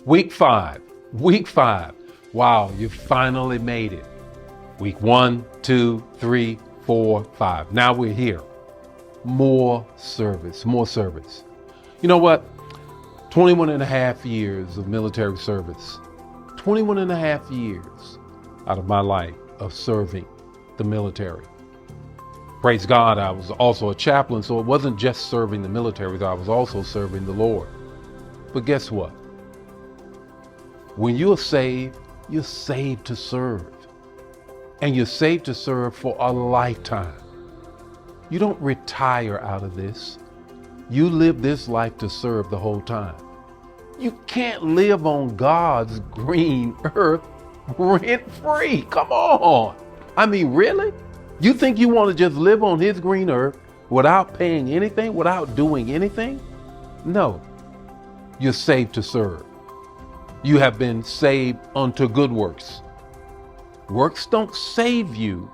Week five. Week five. Wow, you finally made it. Week 1, 2, 3, 4, 5. Now we're here. More service, more service. You know what? 21 and a half years of military service. 21 and a half years out of my life of serving the military. Praise God, I was also a chaplain, so it wasn't just serving the military, I was also serving the Lord. But guess what? When you're saved to serve. And you're saved to serve for a lifetime. You don't retire out of this. You live this life to serve the whole time. You can't live on God's green earth rent-free. Come on. I mean, really? You think you want to just live on his green earth without paying anything, without doing anything? No. You're saved to serve. You have been saved unto good works. Works don't save you.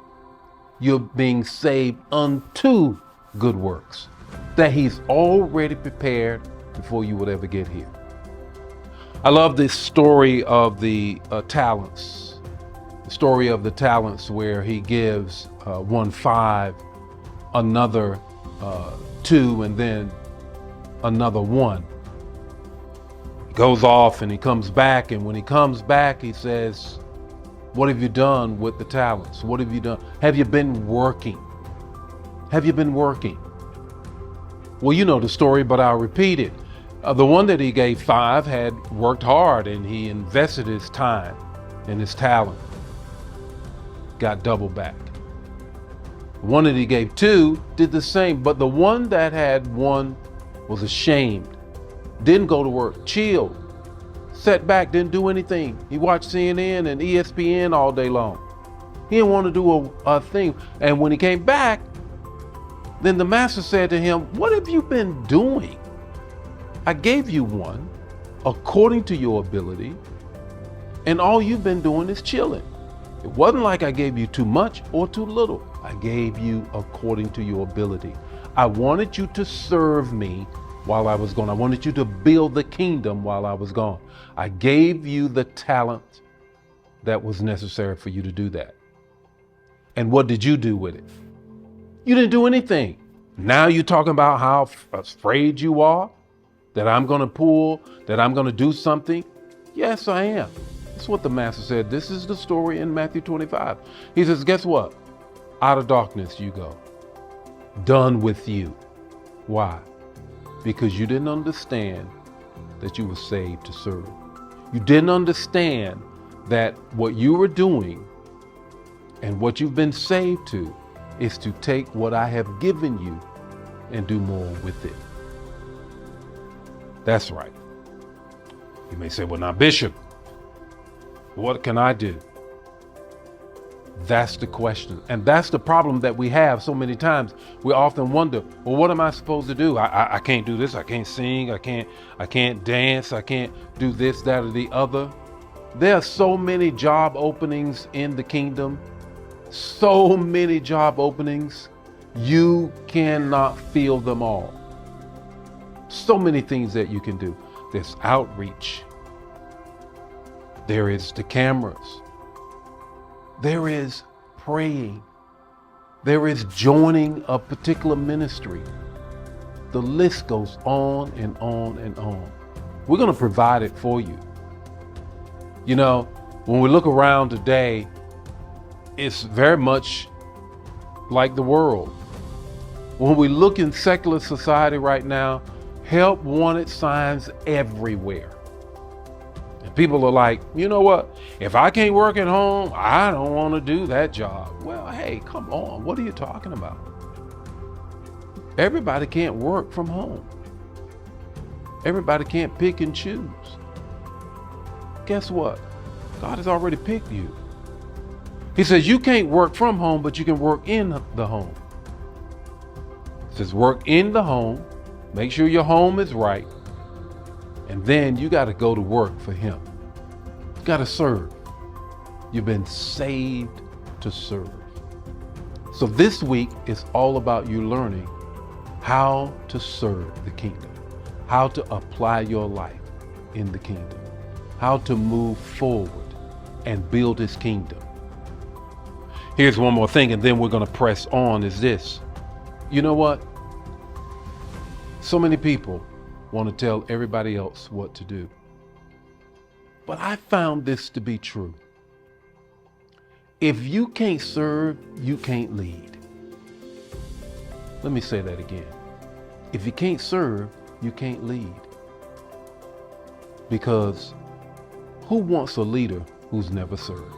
You're being saved unto good works that he's already prepared before you would ever get here. I love this story of the talents. The story of the talents where he gives one 5, another 2, and then another 1. He goes off and he comes back, and when he comes back, he says, "What have you done with the talents? What have you done? Have you been working? Have you been working?" Well, you know the story, but I'll repeat it. The one that he gave 5 had worked hard and he invested his time and his talent. Got double back. The one that he gave 2 did the same, but the one that had 1 was ashamed, didn't go to work, chilled, sat back, didn't do anything. He watched CNN and ESPN all day long. He didn't want to do a thing. And when he came back, then the master said to him, "What have you been doing? I gave you 1 according to your ability, and all you've been doing is chilling. It wasn't like I gave you too much or too little. I gave you according to your ability. I wanted you to serve me while I was gone. I wanted you to build the kingdom while I was gone. I gave you the talent that was necessary for you to do that. And what did you do with it? You didn't do anything. Now you're talking about how afraid you are, that I'm going to pull, that I'm going to do something. Yes, I am. That's what the master said. This is the story in Matthew 25. He says, guess what? Out of darkness you go. Done with you. Why? Because you didn't understand that you were saved to serve. You didn't understand that what you were doing and what you've been saved to is to take what I have given you and do more with it. That's right. You may say, well, now, Bishop, what can I do? That's the question. And that's the problem that we have so many times. We often wonder, well, what am I supposed to do? I can't do this. I can't sing. I can't dance. I can't do this, that, or the other. There are so many job openings in the kingdom. So many job openings. You cannot fill them all. So many things that you can do. There's outreach. There is the cameras. There is praying. There is joining a particular ministry. The list goes on and on and on. We're going to provide it for you. You know, when we look around today, it's very much like the world. When we look in secular society right now, help wanted signs everywhere. And people are like, you know what? If I can't work at home, I don't want to do that job. Well, hey, come on. What are you talking about? Everybody can't work from home. Everybody can't pick and choose. Guess what? God has already picked you. He says you can't work from home, but you can work in the home. He says work in the home. Make sure your home is right. And then you got to go to work for him. You got to serve. You've been saved to serve. So this week is all about you learning how to serve the kingdom, how to apply your life in the kingdom. how to move forward and build his kingdom. Here's one more thing, and then we're going to press on, is this. You know what? So many people want to tell everybody else what to do. But I found this to be true. If you can't serve, you can't lead. Let me say that again. If you can't serve, you can't lead. Because who wants a leader who's never served?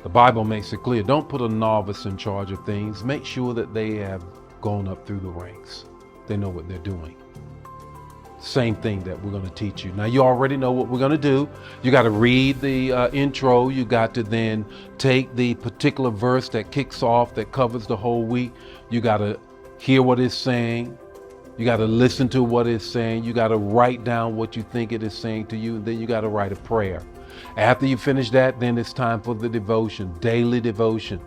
The Bible makes it clear, don't put a novice in charge of things. Make sure that they have gone up through the ranks. They know what they're doing. Same thing that we're going to teach you. Now, you already know what we're going to do. You got to read the intro. You got to then take the particular verse that kicks off, that covers the whole week. You got to hear what it's saying. You got to listen to what it's saying. You got to write down what you think it is saying to you. And then you got to write a prayer. After you finish that, then it's time for the devotion, daily devotion.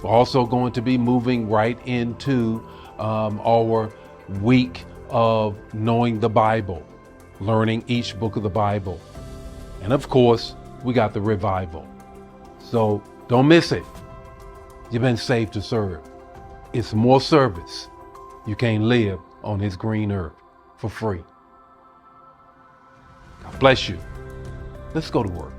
We're also going to be moving right into our week of knowing the Bible, learning each book of the Bible. And of course, we got the revival. So don't miss it. You've been saved to serve. It's more service. You can't live on his green earth for free. God bless you. Let's go to work.